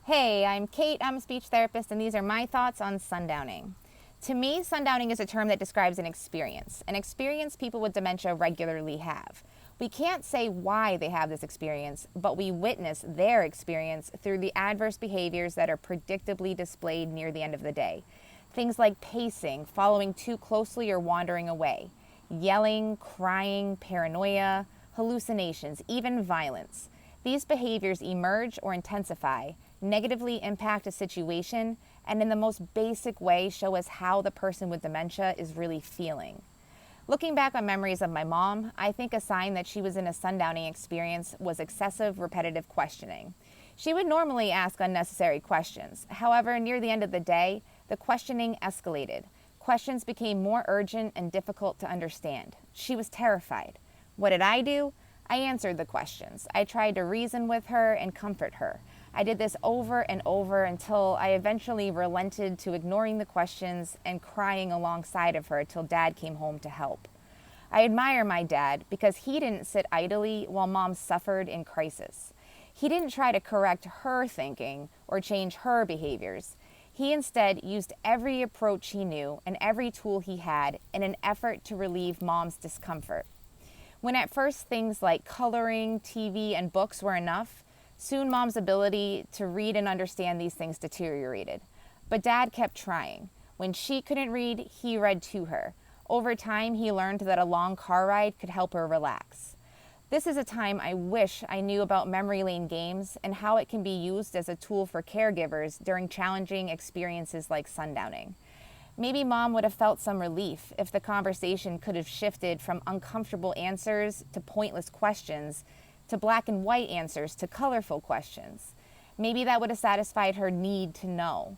Hey, I'm Kate, I'm a speech therapist, and these are my thoughts on sundowning. To me, sundowning is a term that describes an experience people with dementia regularly have. We can't say why they have this experience, but we witness their experience through the adverse behaviors that are predictably displayed near the end of the day. Things like pacing, following too closely, or wandering away, yelling, crying, paranoia, hallucinations, even violence. These behaviors emerge or intensify, negatively impact a situation, and in the most basic way show us how the person with dementia is really feeling. Looking back on memories of my mom, I think a sign that she was in a sundowning experience was excessive repetitive questioning. She would normally ask unnecessary questions. However, near the end of the day, the questioning escalated. Questions became more urgent and difficult to understand. She was terrified. What did I do? I answered the questions. I tried to reason with her and comfort her. I did this over and over until I eventually relented to ignoring the questions and crying alongside of her till Dad came home to help. I admire my dad because he didn't sit idly while Mom suffered in crisis. He didn't try to correct her thinking or change her behaviors. He instead used every approach he knew and every tool he had in an effort to relieve Mom's discomfort. When at first things like coloring, TV, and books were enough, soon Mom's ability to read and understand these things deteriorated. But Dad kept trying. When she couldn't read, he read to her. Over time, he learned that a long car ride could help her relax. This is a time I wish I knew about memory lane games and how it can be used as a tool for caregivers during challenging experiences like sundowning. Maybe Mom would have felt some relief if the conversation could have shifted from uncomfortable answers to pointless questions to black and white answers to colorful questions. Maybe that would have satisfied her need to know.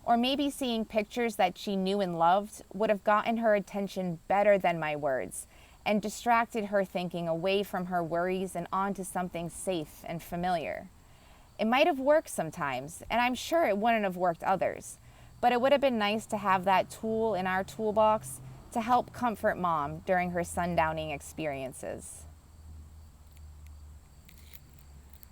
Or maybe seeing pictures that she knew and loved would have gotten her attention better than my words and distracted her thinking away from her worries and onto something safe and familiar. It might have worked sometimes, and I'm sure it wouldn't have worked others. But it would have been nice to have that tool in our toolbox to help comfort Mom during her sundowning experiences.